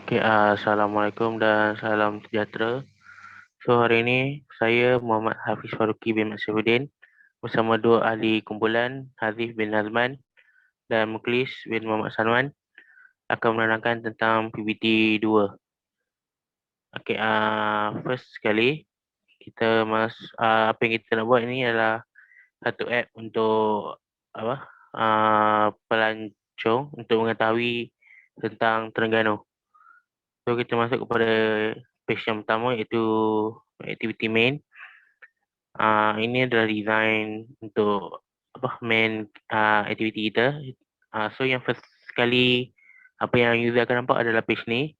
Assalamualaikum dan salam sejahtera. So, hari ini saya Muhammad Hafiz Faruqi bin Masyafuddin bersama dua ahli kumpulan Hazif bin Nazman dan Muklis bin Muhammad Salman akan menerangkan tentang PPT 2. First sekali apa yang kita nak buat ini adalah satu app untuk pelancong untuk mengetahui tentang Terengganu. So kita masuk kepada page yang pertama iaitu activity main. Ini adalah design untuk main activity kita. So yang first sekali apa yang user akan nampak adalah page ni.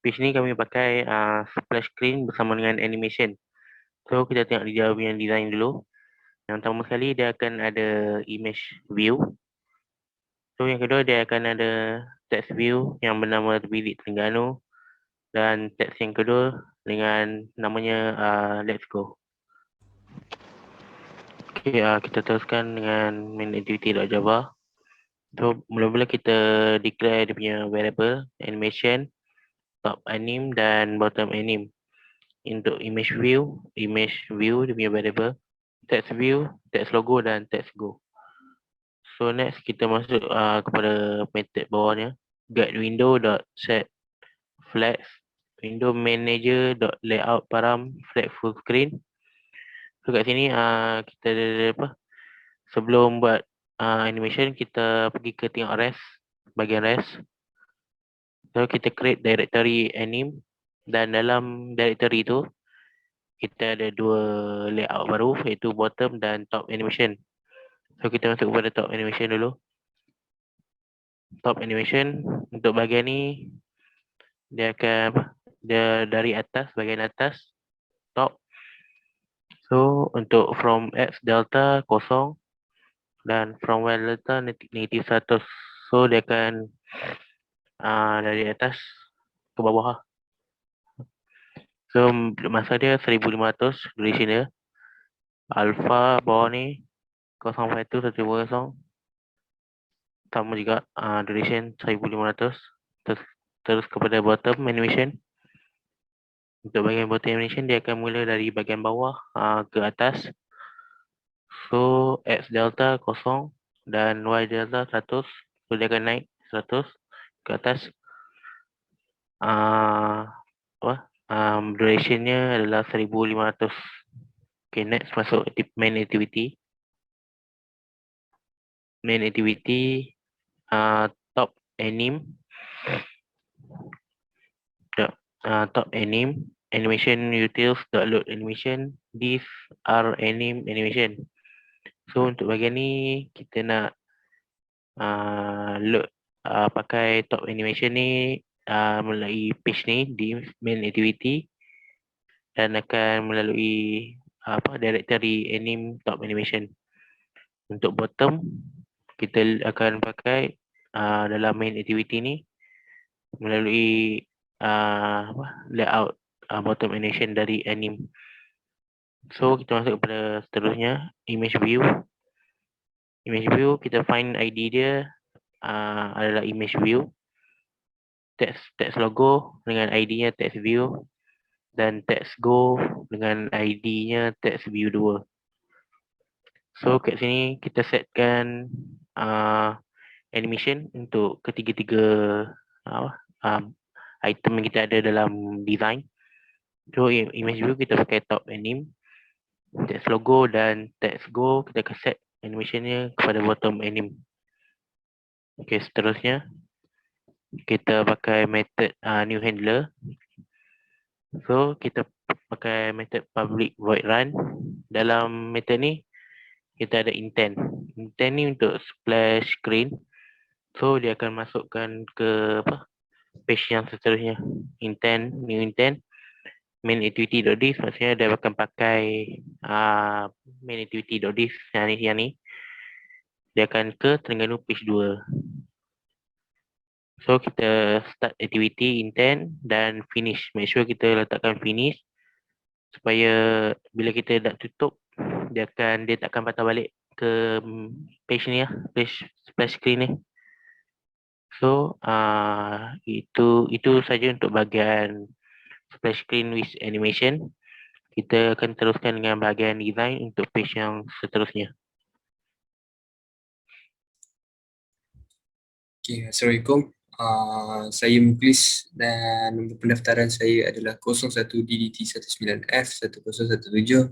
Page ni kami pakai splash screen bersama dengan animation. So kita tengok dia punya design dulu. Yang pertama sekali dia akan ada image view. So yang kedua dia akan ada text view yang bernama Bilik Terengganu. Dan teks yang kedua dengan namanya let's go. Kita teruskan dengan main activity.java. So mula-mula kita declare dia punya variable animation, top anim dan bottom anim. Untuk image view dia punya variable, text view, text logo dan text go. So next kita masuk kepada method bawahnya, get window.set flags, window manager layout param flag full screen. So kat sini kita ada sebelum buat animation kita pergi ke tengok rest, bagian rest. So kita create directory anim dan dalam directory tu kita ada dua layout baru iaitu bottom dan top animation. So kita masuk kepada top animation dulu. Top animation untuk bahagian ni dia akan dia dari atas, bahagian atas top. So untuk from X delta kosong dan from Y delta negatif 100. So dia akan dari atas ke bawah. So masa dia 1500 duration dia. Alpha bawah ni 0.1 1.0 sama juga duration 1500. Terus kepada bottom animation. Untuk bahagian bottom animation dia akan mula dari bahagian bawah ke atas. So X delta 0 dan Y delta 100. So dia akan naik 100 ke atas. Durationnya adalah 1500. Okay, next masuk main activity. Main activity top anim. Top anim animation utils load animation. These are anim animation. So untuk bahagian ni kita nak load pakai top animation ni melalui page ni di main activity dan akan melalui directory anim top animation. Untuk bottom kita akan pakai dalam main activity ni melalui layout bottom animation dari anim. So kita masuk kepada seterusnya image view. Image view kita find ID dia adalah image view. Text logo dengan ID-nya text view dan text go dengan ID-nya text view 2. So kat sini kita setkan animation untuk ketiga-tiga item yang kita ada dalam design. So image view kita pakai top anim, text logo dan text go kita akan set animationnya kepada bottom anim. Okay, seterusnya kita pakai method new handler. So kita pakai method public void run. Dalam method ni kita ada intent. Intent ni untuk splash screen. So dia akan masukkan ke page yang seterusnya. Intent, new intent, main activity.this, maksudnya dia akan pakai main activity.this yang ni. Dia akan ke Terengganu page 2. So kita start activity, intent dan finish. Make sure kita letakkan finish supaya bila kita nak tutup dia tak akan patah balik ke page ni page splash screen ni. So, itu saja untuk bahagian splash screen with animation. Kita akan teruskan dengan bahagian design untuk page yang seterusnya. Okay, Assalamualaikum. Saya Muklis dan nombor pendaftaran saya adalah 01DDT19F1017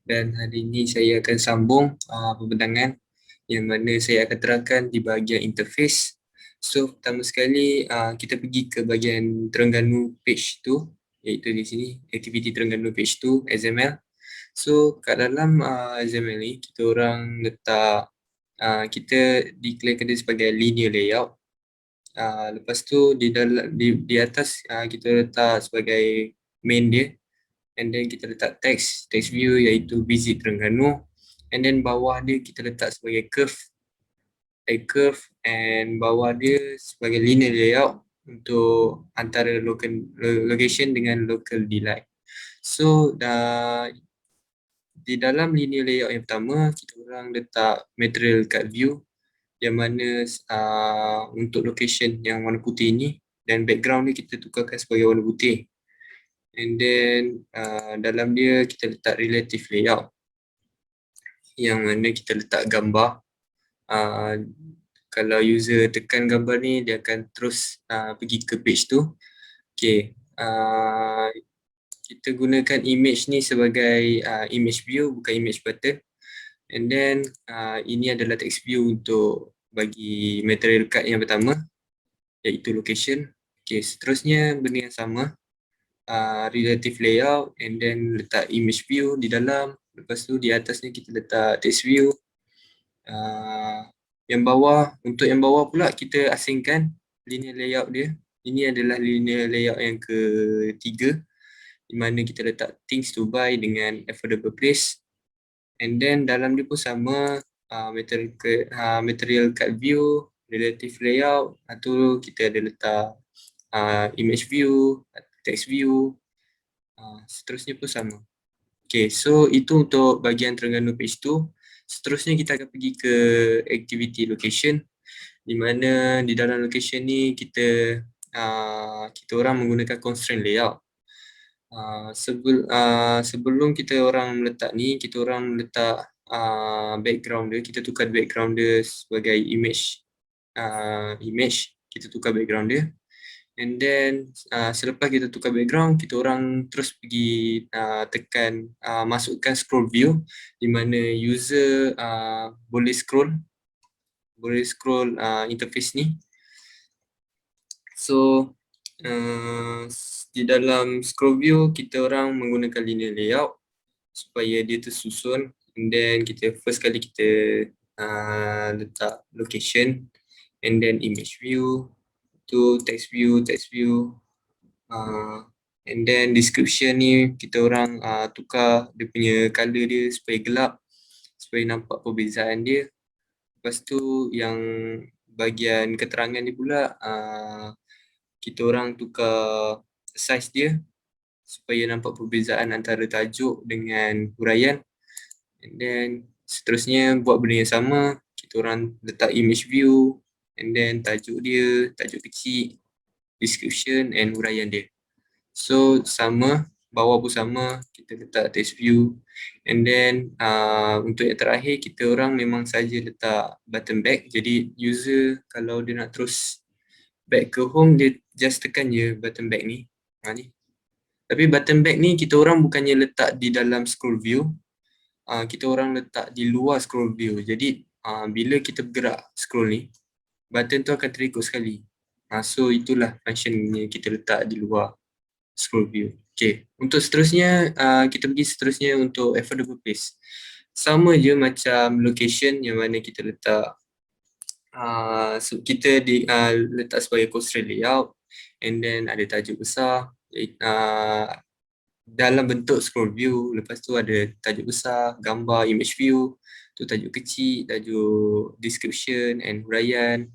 dan hari ini saya akan sambung pembentangan yang mana saya akan terangkan di bahagian interface. So pertama sekali kita pergi ke bahagian Terengganu page tu, iaitu di sini activity Terengganu page tu XML. So kat dalam XML ni kita orang letak kita declarekan dia sebagai linear layout. Lepas tu di atas kita letak sebagai main dia, and then kita letak text view iaitu visit Terengganu, and then bawah dia kita letak sebagai curve and bawah dia sebagai linear layout untuk antara location dengan local delight. So di dalam linear layout yang pertama kita orang letak material cut view yang mana untuk location yang warna putih ni, dan background ni kita tukarkan sebagai warna putih. And then dalam dia kita letak relative layout yang mana kita letak gambar. Kalau user tekan gambar ni dia akan terus pergi ke page tu. Okay, kita gunakan image ni sebagai image view, bukan image button. And then ini adalah text view untuk bagi material card yang pertama, iaitu location. Okay, seterusnya benda yang sama, relative layout, and then letak image view di dalam. Lepas tu di atasnya kita letak text view. Yang bawah, untuk yang bawah pula kita asingkan linear layout dia. Ini adalah linear layout yang ketiga, di mana kita letak things to buy dengan affordable price. And then dalam dia pun sama, material cut view, relative layout, atau kita ada letak image view, text view, seterusnya pun sama. Okay, so itu untuk bahagian Terengganu page tu. Seterusnya kita akan pergi ke activity location, di mana di dalam location ni kita orang menggunakan constraint layout. Sebelum kita orang letak ni, kita orang letak background dia, kita tukar background dia sebagai image, kita tukar background dia. And then selepas kita tukar background, kita orang terus pergi tekan masukkan scroll view, di mana user boleh scroll interface ni. So di dalam scroll view kita orang menggunakan linear layout supaya dia tersusun. And then first kali kita letak location, and then image view, to text view, and then description ni kita orang tukar dia punya color dia supaya gelap, supaya nampak perbezaan dia. Lepas tu yang bahagian keterangan ni pula kita orang tukar size dia supaya nampak perbezaan antara tajuk dengan huraian. And then seterusnya buat benda yang sama, kita orang letak image view, and then tajuk dia, tajuk kecil, description and huraian dia. So sama, bawah pun sama, kita letak text view. And then untuk yang terakhir, kita orang memang saja letak button back. Jadi user kalau dia nak terus back ke home, dia just tekan je button back ni. Ni. Tapi button back ni kita orang bukannya letak di dalam scroll view, kita orang letak di luar scroll view. Jadi bila kita bergerak scroll ni, button tu akan terikut sekali. So itulah functionnya kita letak di luar scroll view. Okay, untuk seterusnya kita pergi seterusnya untuk affordable place. Sama je macam location yang mana kita letak letak sebagai constraint layout, and then ada tajuk besar dalam bentuk scroll view. Lepas tu ada tajuk besar, gambar, image view, tu tajuk kecil, tajuk description and huraian.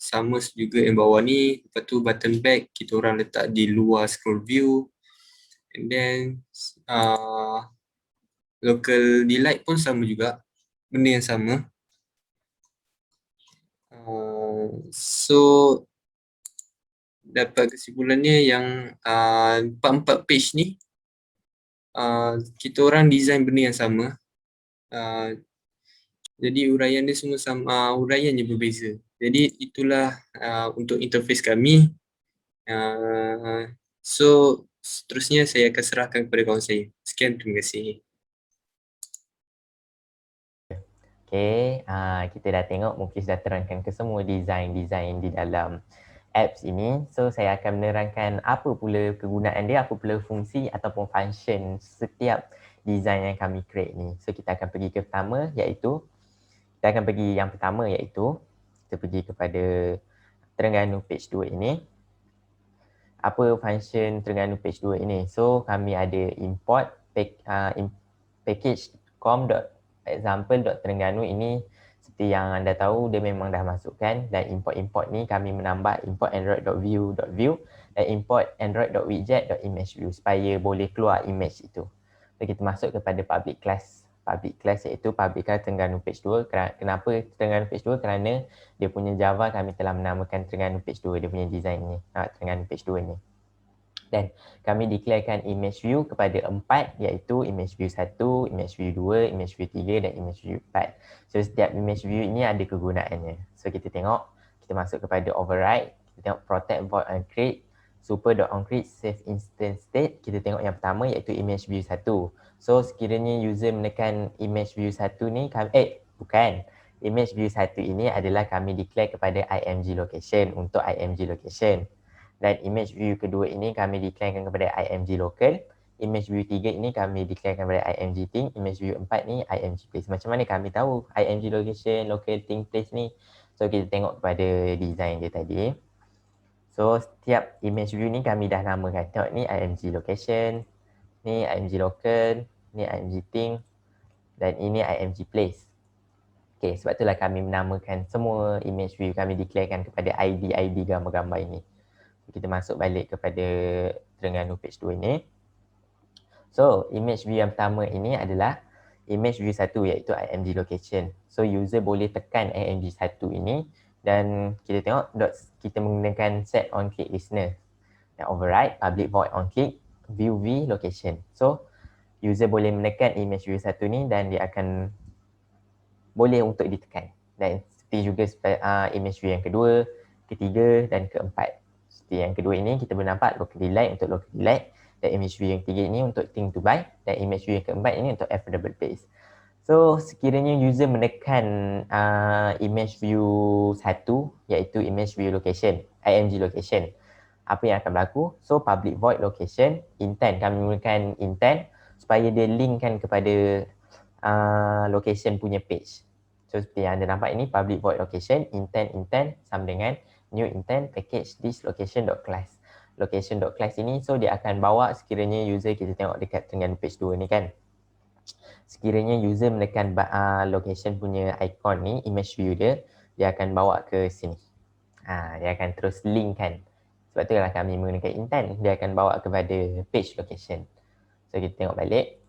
Sama juga yang bawah ni. Lepas tu button back kita orang letak di luar scroll view. And then local delight pun sama juga, benda yang sama. So dapat kesimpulannya yang empat-empat page ni kita orang design benda yang sama. Jadi uraian dia semua sama, uraian je berbeza. Jadi itulah untuk interface kami. So seterusnya saya akan serahkan kepada kawan saya. Sekian, terima kasih. Okay, kita dah tengok mungkin dah terangkan ke semua design-design di dalam apps ini. So saya akan menerangkan apa pula kegunaan dia, apa pula fungsi ataupun function setiap design yang kami create ni. So kita akan pergi ke pertama iaitu, kita akan pergi yang pertama iaitu, kita pergi kepada Terengganu page 2 ini. Apa function Terengganu page 2 ini? So kami ada import package com.example.terengganu ini seperti yang anda tahu dia memang dah masukkan, dan import ni kami menambah import android.view.view dan import android.widget.imageview supaya boleh keluar image itu. So kita masuk kepada public class iaitu public class Terengganu page 2. Kenapa Terengganu page 2? Kerana dia punya Java kami telah menamakan Terengganu page 2, dia punya design ni, Terengganu page 2 ni. Dan kami declarekan image view kepada 4 iaitu image view 1, image view 2, image view 3 dan image view 4. So setiap image view ini ada kegunaannya. So kita tengok, kita masuk kepada override, kita tengok protect void on create, super.onCreate save instance state. Kita tengok yang pertama iaitu image view 1. So sekiranya user menekan image view 1 ni, image view 1 ini adalah kami declare kepada img location untuk img location. Dan image view kedua ini kami declarekan kepada img local. Image view 3 ini kami declarekan kepada img thing. Image view 4 ni img place. Macam mana kami tahu img location, local, thing, place ni? So kita tengok kepada design dia tadi. So setiap image view ni kami dah namakan. Tengok ni img location, ni img local, ni img thing dan ini img place. Okay, sebab itulah kami menamakan semua image view kami declarekan kepada ID gambar-gambar ini. Kita masuk balik kepada Terengganu page 2 ini. So, image view yang pertama ini adalah image view 1 iaitu img location. So, user boleh tekan img 1 ini dan kita tengok kita menggunakan set on click listener. Dan override public void on click view v location. So, user boleh menekan image view 1 ni dan dia akan boleh untuk ditekan. Dan seperti juga image view yang kedua, ketiga dan keempat. Seperti yang kedua ini kita boleh nampak local delight untuk local delight, dan image view yang ketiga ini untuk thing to buy, dan image view yang keempat ini untuk affordable place. So sekiranya user menekan image view 1 iaitu image view location, img location, apa yang akan berlaku? So public void location intent, kami menggunakan intent supaya dia linkkan kepada location punya page. So seperti yang anda nampak ini public void location intent sama dengan new intent package this location.class. Location.class ini so dia akan bawa sekiranya user, kita tengok dekat Terengganu page 2 ni kan. Sekiranya user menekan location punya icon ni, image view dia akan bawa ke sini. Dia akan terus link kan. Sebab tu lah kami menggunakan intent, dia akan bawa kepada page location. So kita tengok balik.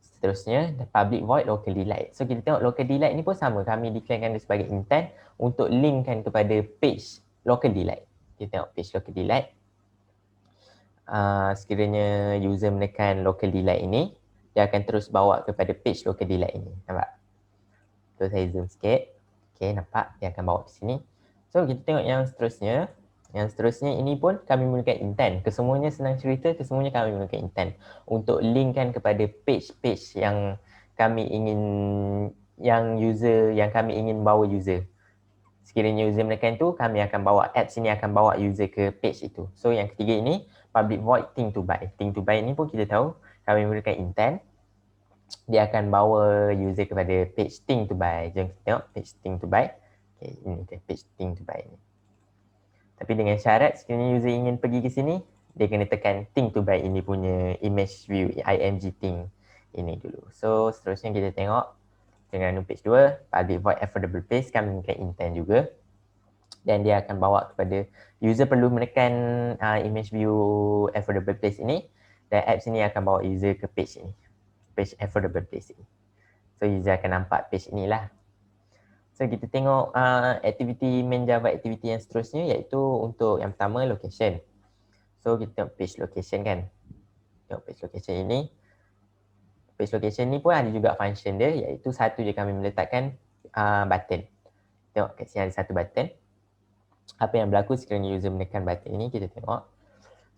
Seterusnya, public void local delight. So kita tengok local delight ni pun sama, kami declarekan dia sebagai intent untuk linkkan kepada page local delight. Kita tengok page local delight. Sekiranya user menekan local delight ini, dia akan terus bawa kepada page local delight ini. Nampak? So saya zoom sikit. Okay, nampak? Dia akan bawa ke sini. So kita tengok yang seterusnya. Yang seterusnya ini pun kami menggunakan intent. Kesemuanya senang cerita, kesemuanya kami menggunakan intent untuk linkkan kepada page-page yang kami ingin, yang kami ingin bawa user. Sekiranya user menekan tu, kami akan bawa, apps ini akan bawa user ke page itu. So yang ketiga ini, public void thing to buy. Thing to buy ini pun kita tahu, kami menggunakan intent. Dia akan bawa user kepada page thing to buy. Jom kita tengok page thing to buy. Okay, ini dia page thing to buy ni. Tapi dengan syarat sekiranya user ingin pergi ke sini, dia kena tekan thing to buy ini punya image view img thing ini dulu. So seterusnya kita tengok Terengganu page 2, public void affordable place, kami menggunakan intent juga. Dan dia akan bawa kepada user perlu menekan image view affordable place ini, dan apps ini akan bawa user ke page ini, page affordable place ini. So user akan nampak page inilah. So kita tengok aktiviti main Java aktiviti yang seterusnya, iaitu untuk yang pertama location. So kita tengok page location kan. Tengok page location ini. Page location ni pun ada juga function dia, iaitu satu je kami meletakkan button. Tengok kat sini ada satu button. Apa yang berlaku sekiranya user menekan button ini, kita tengok.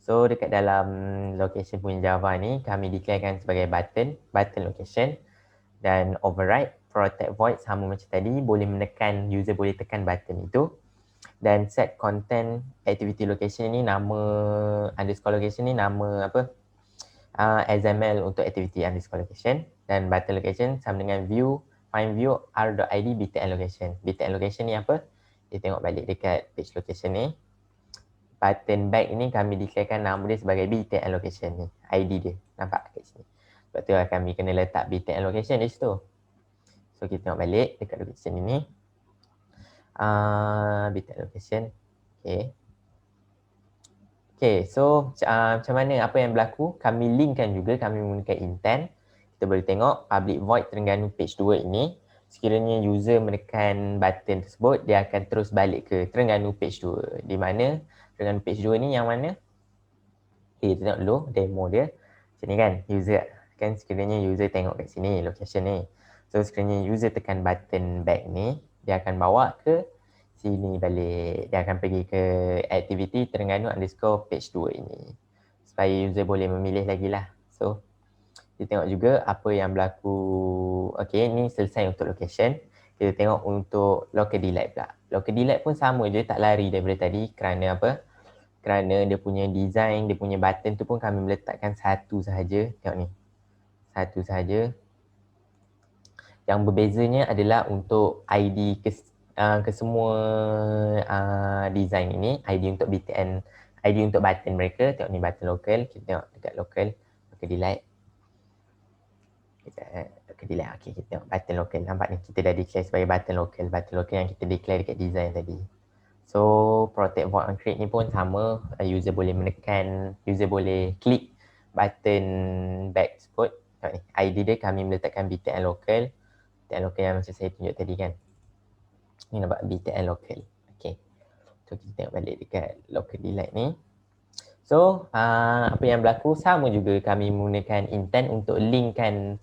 So dekat dalam location punya Java ni, kami declarekan sebagai button location, dan override protect void sama macam tadi, boleh menekan, user boleh tekan button itu, dan set content activity location ni nama underscore location ni nama apa, XML untuk activity underscore location, dan button location sama dengan view find view r.id btn location. Btn location ni apa? Kita tengok balik dekat page location ni. Button back ni kami declarekan nama dia sebagai btn location ni, ID dia. Nampak kat sini. Sebab tu kami kena letak btn location di situ. So kita tengok balik dekat location ini. Btn location. Okay, so macam mana, apa yang berlaku? Kami linkkan juga, kami menggunakan intent. Kita boleh tengok public void Terengganu page 2 ini. Sekiranya user menekan button tersebut, dia akan terus balik ke Terengganu page 2. Di mana Terengganu page 2 ni yang mana? Okay, kita tengok dulu demo dia. Macam ni kan, user kan, sekiranya user tengok kat sini, location ni. So sekiranya user tekan button back ni, dia akan bawa ke sini balik. Dia akan pergi ke activity Terengganu underscore page 2 ini. Supaya user boleh memilih lagi lah. So, kita tengok juga apa yang berlaku. Okay, ni selesai untuk location. Kita tengok untuk local delete pula. Local delete pun sama je, tak lari daripada tadi. Kerana apa? Kerana dia punya design, dia punya button tu pun kami meletakkan satu sahaja. Tengok ni. Satu sahaja. Yang berbezanya adalah untuk ID ke semua design ini, ID untuk BTN, ID untuk button mereka. Tengok ni button local, kita tengok dekat local delete. Local delete, okay, kita tengok button local. Nampak ni, kita dah declare sebagai button local yang kita declare dekat design tadi. So protect void on create ni pun sama, user boleh menekan, user boleh klik button back tersebut. Tengok ni, ID dia kami meletakkan BTN local yang macam saya tunjuk tadi kan. Ni nampak BTN local. Okay. So kita tengok balik dekat local delete ni. So apa yang berlaku, sama juga kami menggunakan intent untuk linkkan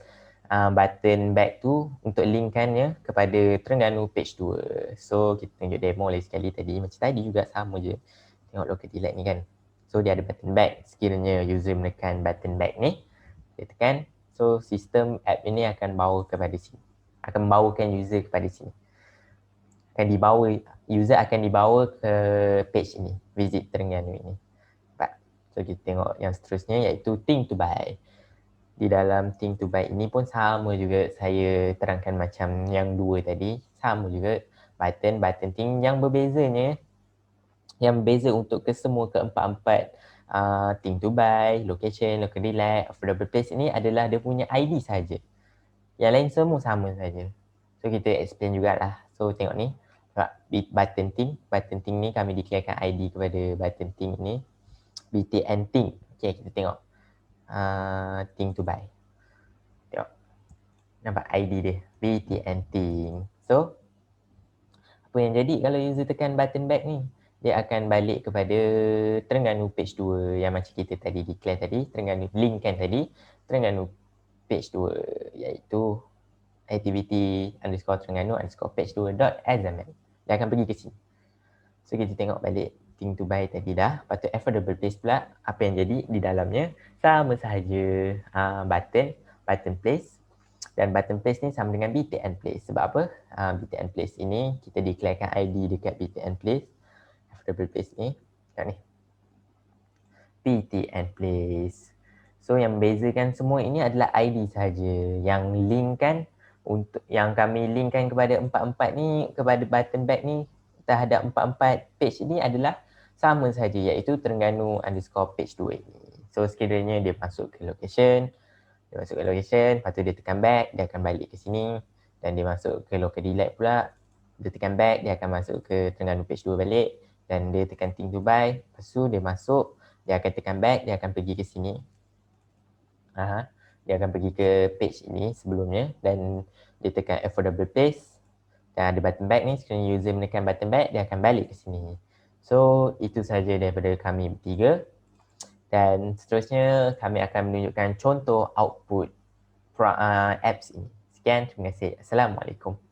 button back tu, untuk linkkannya kepada Terengganu page 2. So kita tunjuk demo lagi sekali tadi. Macam tadi juga sama je. Tengok local delete ni kan. So dia ada button back. Sekiranya user menekan button back ni, dia tekan. So sistem app ini akan bawa kepada sini. Akan membawakan user kepada sini. User akan dibawa ke page ini, visit Terengganu ini. So kita tengok yang seterusnya, iaitu think to buy. Di dalam think to buy ini pun sama juga, saya terangkan macam yang dua tadi. Sama juga button think. Yang berbeza untuk kesemua keempat-empat think to buy, location, local delete, affordable place ini adalah dia punya ID saja. Yang lain semua sama saja. So kita explain jugalah. So tengok ni, button think ni kami declarekan ID kepada button think ni, BTN think. Okay, kita tengok think to buy. Tengok, nampak ID dia, BTN think. So apa yang jadi kalau user tekan button back ni? Dia akan balik kepada Terengganu page 2 yang macam kita tadi declare tadi, Terengganu linkkan tadi, Terengganu page 2, iaitu activity underscore Terengganu underscore page 2.xml. Dia akan pergi ke sini. So kita tengok balik think to buy tadi dah. Lepas tu affordable place pula, apa yang jadi di dalamnya sama sahaja button place. Dan button place ni sama dengan BTN place. Sebab apa? BTN place ini kita declarekan ID dekat BTN place. Affordable place ni, tengok ni, BTN place. So yang membezakan semua ini adalah ID sahaja. Yang kami linkkan kepada empat-empat ni, kepada button back ni, terhadap empat-empat page ni adalah sama sahaja, iaitu Terengganu underscore page 2 ini. So sekiranya dia masuk ke location, lepas tu dia tekan back, dia akan balik ke sini. Dan dia masuk ke local delete pula, dia tekan back, dia akan masuk ke Terengganu page 2 balik. Dan dia tekan think to buy, lepas tu dia masuk, dia akan tekan back, dia akan pergi ke sini. Dia akan pergi ke page ini sebelumnya, dan dia tekan affordable place, Dan ada button back ni, sekiranya user menekan button back, dia akan balik ke sini. So, itu saja daripada kami bertiga. Dan seterusnya, kami akan menunjukkan contoh output apps ini. Sekian, terima kasih. Assalamualaikum.